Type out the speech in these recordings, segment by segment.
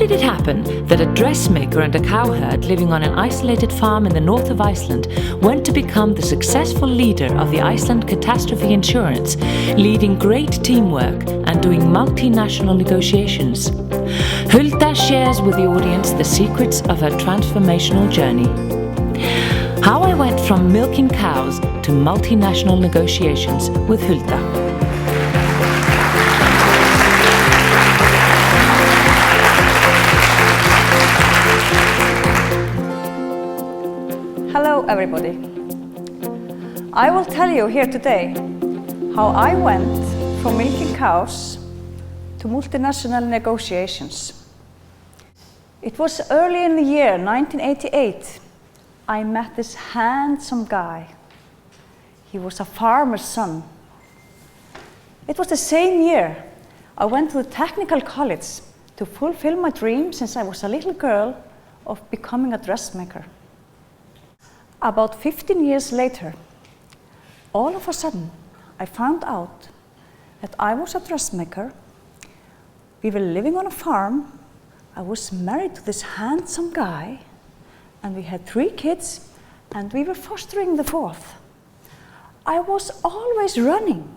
did it happen that a dressmaker and a cowherd living on an isolated farm in the north of Iceland went to become the successful leader of the Iceland Catastrophe Insurance, leading great teamwork and doing multinational negotiations? Hulda shares with the audience the secrets of her transformational journey. How I went from milking cows to multinational negotiations with Hulda. Hello everybody. I will tell you here today how I went from milking cows to multinational negotiations. It was early in the year 1988. I met this handsome guy. He was a farmer's son. It was the same year I went to the technical college to fulfill my dream since I was a little girl of becoming a dressmaker. About 15 years later, all of a sudden, I found out that I was a dressmaker. We were living on a farm. I was married to this handsome guy, and we had 3 kids, and we were fostering the 4th. I was always running.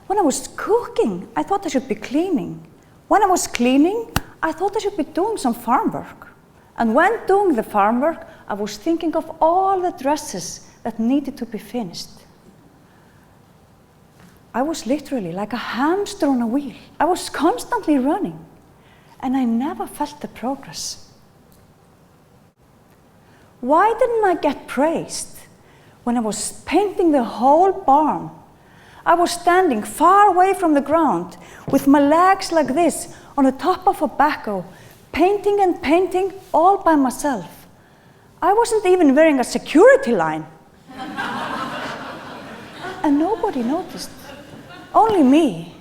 When I was cooking, I thought I should be cleaning. When I was cleaning, I thought I should be doing some farm work. And when doing the farm work, I was thinking of all the dresses that needed to be finished. I was literally like a hamster on a wheel. I was constantly running, and I never felt the progress. Why didn't I get praised when I was painting the whole barn? I was standing far away from the ground with my legs like this on the top of a backhoe, painting and painting all by myself. I wasn't even wearing a security line. And nobody noticed, only me.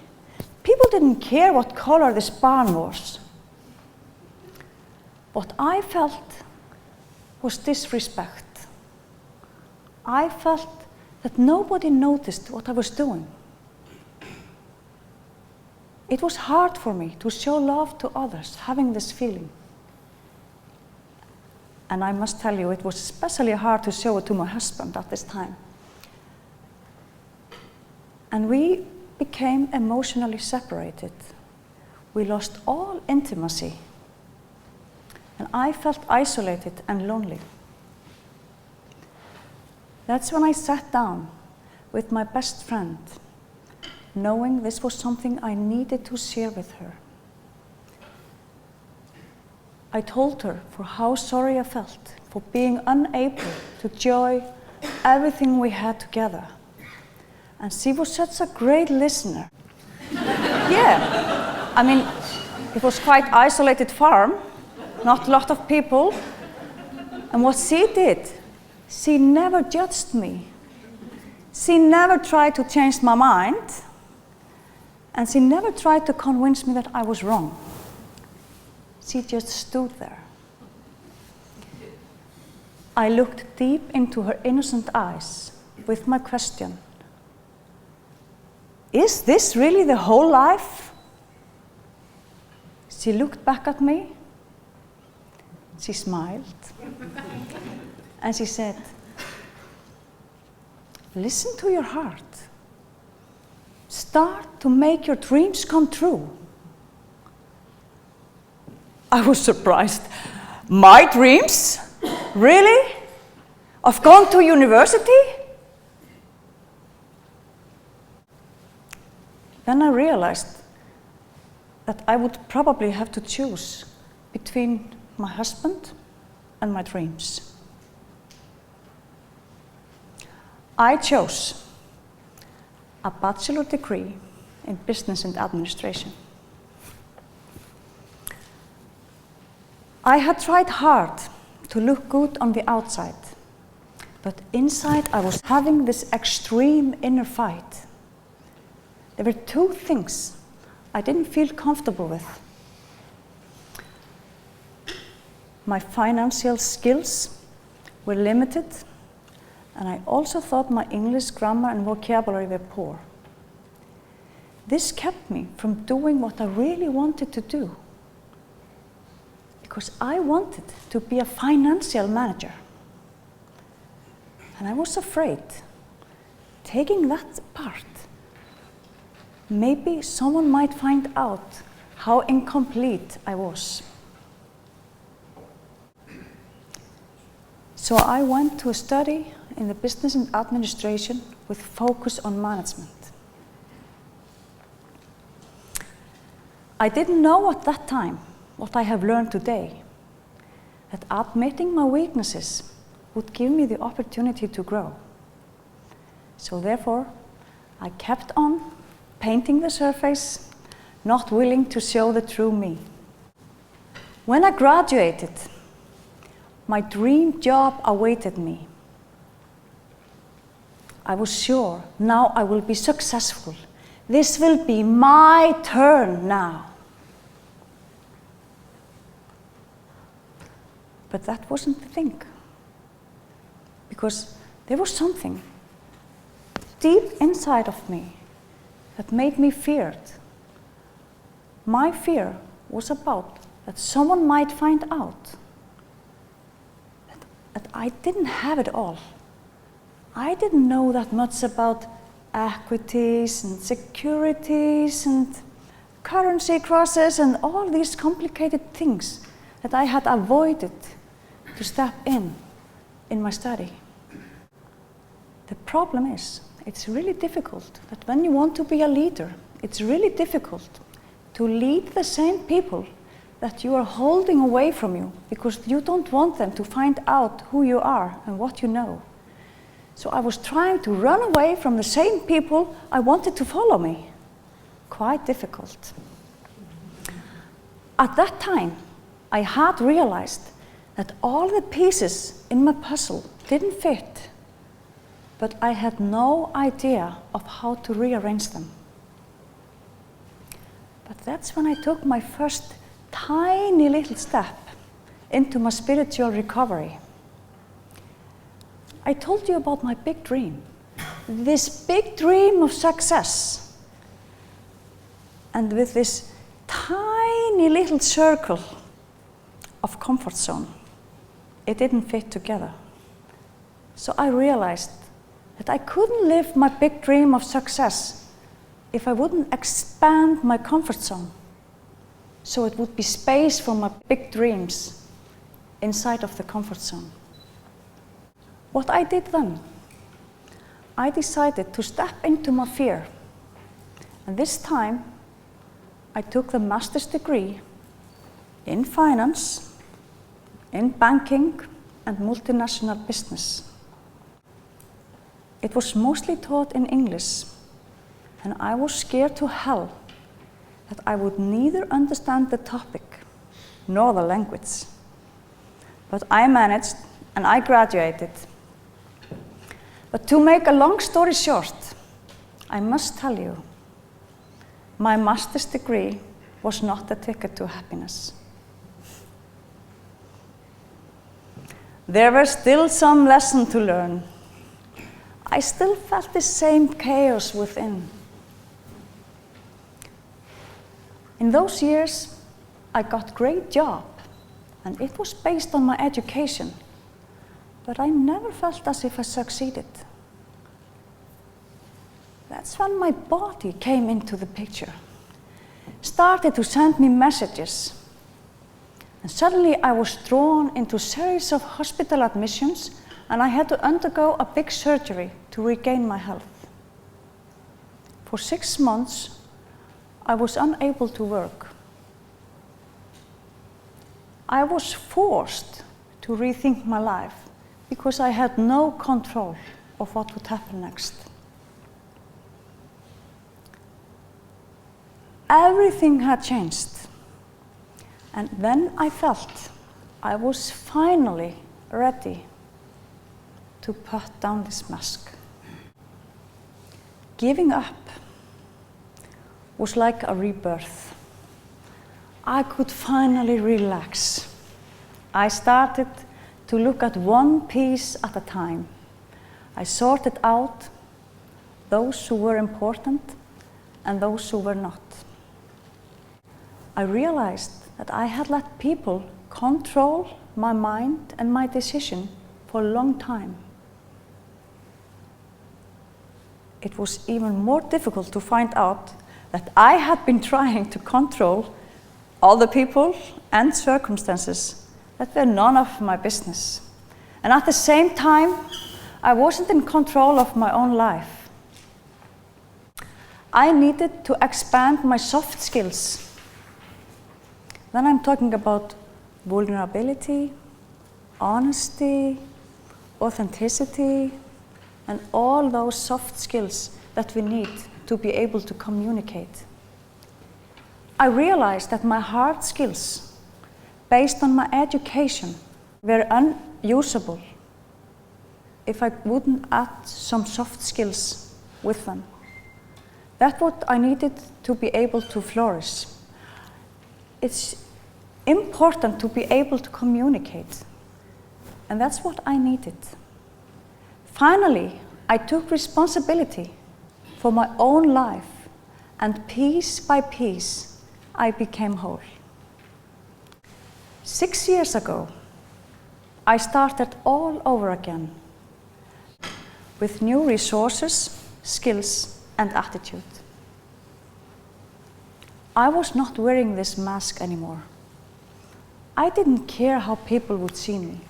People didn't care what color this barn was. What I felt was disrespect. I felt that nobody noticed what I was doing. It was hard for me to show love to others, having this feeling. And I must tell you, it was especially hard to show it to my husband at this time. And we became emotionally separated. We lost all intimacy. And I felt isolated and lonely. That's when I sat down with my best friend, knowing this was something I needed to share with her. I told her for how sorry I felt for being unable to enjoy everything we had together. And she was such a great listener. Yeah, I mean, it was quite an isolated farm, not a lot of people. And what she did, she never judged me. She never tried to change my mind. And she never tried to convince me that I was wrong. She just stood there. I looked deep into her innocent eyes with my question. Is this really the whole life? She looked back at me. She smiled. And she said, listen to your heart. Start to make your dreams come true. I was surprised. My dreams? Really? Of going to university? Then I realized that I would probably have to choose between my husband and my dreams. I chose a bachelor degree in business and administration. I had tried hard to look good on the outside, but inside I was having this extreme inner fight. There were 2 things I didn't feel comfortable with. My financial skills were limited, and I also thought my English grammar and vocabulary were poor. This kept me from doing what I really wanted to do. because I wanted to be a financial manager. And I was afraid, taking that part, maybe someone might find out how incomplete I was. So I went to a study in the business and administration with focus on management. I didn't know at that time what I have learned today, that admitting my weaknesses would give me the opportunity to grow. So therefore, I kept on painting the surface, not willing to show the true me. When I graduated, my dream job awaited me. I was sure now I will be successful. This will be my turn now. But that wasn't the thing. Because there was something deep inside of me that made me feared. My fear was about that someone might find out that I didn't have it all. I didn't know that much about equities and securities and currency crosses and all these complicated things that I had avoided to step in my study. The problem is, it's really difficult that when you want to be a leader, it's really difficult to lead the same people that you are holding away from you because you don't want them to find out who you are and what you know. So I was trying to run away from the same people I wanted to follow me. Quite difficult. At that time, I had realized that all the pieces in my puzzle didn't fit, but I had no idea of how to rearrange them. But that's when I took my first tiny little step into my spiritual recovery. I told you about my big dream, this big dream of success. And with this tiny little circle of comfort zone, it didn't fit together. So I realized that I couldn't live my big dream of success if I wouldn't expand my comfort zone. So it would be space for my big dreams inside of the comfort zone. What I did then, I decided to step into my fear. And this time, I took the master's degree in finance, in banking, and multinational business. It was mostly taught in English, and I was scared to hell that I would neither understand the topic nor the language. But I managed, and I graduated. But to make a long story short, I must tell you, my master's degree was not the ticket to happiness. There were still some lessons to learn. I still felt the same chaos within. In those years, I got a great job, and it was based on my education, but I never felt as if I succeeded. That's when my body came into the picture, started to send me messages. And suddenly I was drawn into a series of hospital admissions, and I had to undergo a big surgery to regain my health. For 6 months, I was unable to work. I was forced to rethink my life because I had no control of what would happen next. Everything had changed. And then I felt I was finally ready to put down this mask. Giving up was like a rebirth. I could finally relax. I started to look at one piece at a time. I sorted out those who were important and those who were not. I realized that I had let people control my mind and my decision for a long time. It was even more difficult to find out that I had been trying to control other people and circumstances that were none of my business. And at the same time, I wasn't in control of my own life. I needed to expand my soft skills. Then I'm talking about vulnerability, honesty, authenticity, and all those soft skills that we need to be able to communicate. I realized that my hard skills, based on my education, were unusable if I wouldn't add some soft skills with them. That's what I needed to be able to flourish. It's important to be able to communicate, and that's what I needed. Finally, I took responsibility for my own life, and piece by piece, I became whole. 6 years ago, I started all over again with new resources, skills, and attitude. I was not wearing this mask anymore. I didn't care how people would see me.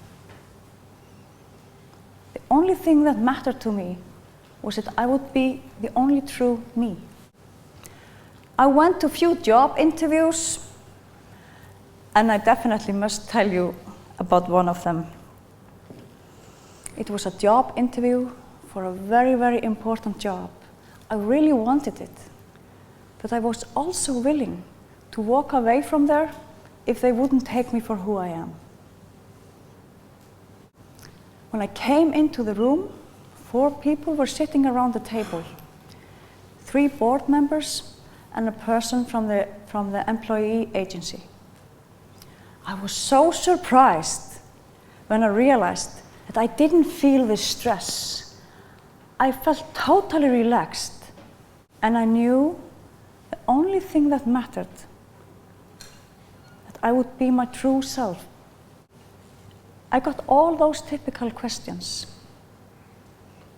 The only thing that mattered to me was that I would be the only true me. I went to a few job interviews, and I definitely must tell you about one of them. It was a job interview for a very, very important job. I really wanted it, but I was also willing to walk away from there if they wouldn't take me for who I am. When I came into the room, 4 people were sitting around the table. 3 board members and a person from the employee agency. I was so surprised when I realized that I didn't feel the stress. I felt totally relaxed, and I knew the only thing that mattered, that I would be my true self. I got all those typical questions.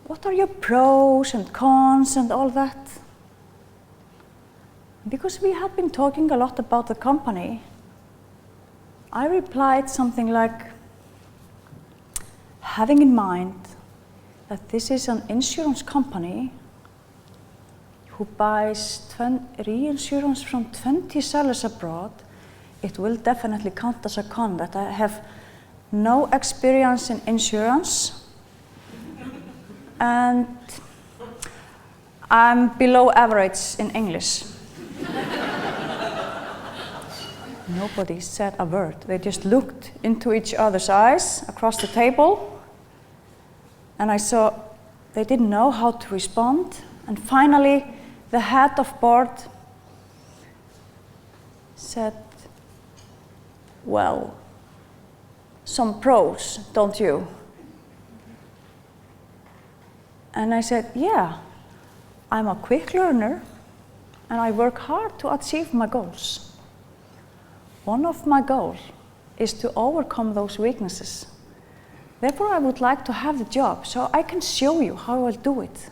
What are your pros and cons and all that? Because we had been talking a lot about the company, I replied something like, having in mind that this is an insurance company who buys reinsurance from 20 sellers abroad, it will definitely count as a con that I have no experience in insurance, and I'm below average in English. Nobody said a word. They just looked into each other's eyes across the table, and I saw they didn't know how to respond. And finally, the head of board said, well, some pros, don't you? And I said, yeah, I'm a quick learner and I work hard to achieve my goals. One of my goals is to overcome those weaknesses. Therefore, I would like to have the job so I can show you how I'll do it.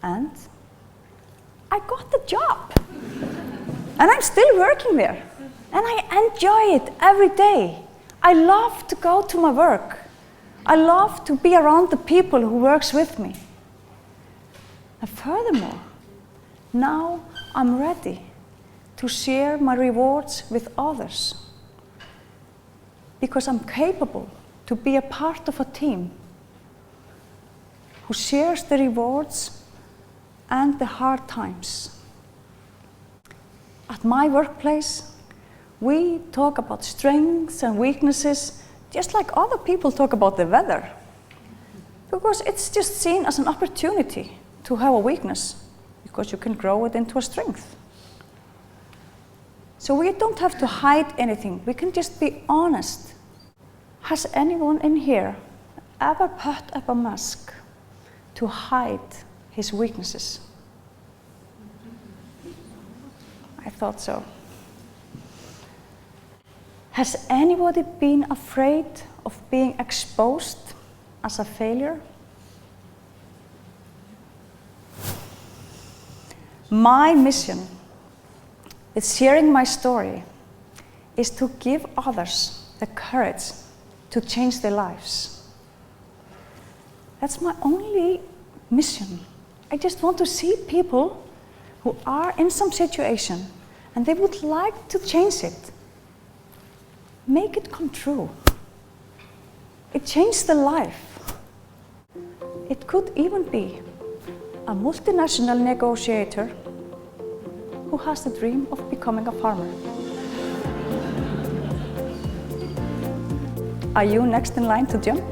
And I got the job. And I'm still working there. And I enjoy it every day. I love to go to my work. I love to be around the people who works with me. And furthermore, now I'm ready to share my rewards with others, because I'm capable to be a part of a team who shares the rewards and the hard times. At my workplace, we talk about strengths and weaknesses just like other people talk about the weather, because it's just seen as an opportunity to have a weakness, because you can grow it into a strength. So we don't have to hide anything, we can just be honest. Has anyone in here ever put up a mask to hide his weaknesses? I thought so. Has anybody been afraid of being exposed as a failure? My mission with sharing my story is to give others the courage to change their lives. That's my only mission. I just want to see people who are in some situation and they would like to change it. Make it come true. It changed their life. It could even be a multinational negotiator who has the dream of becoming a farmer. Are you next in line to jump?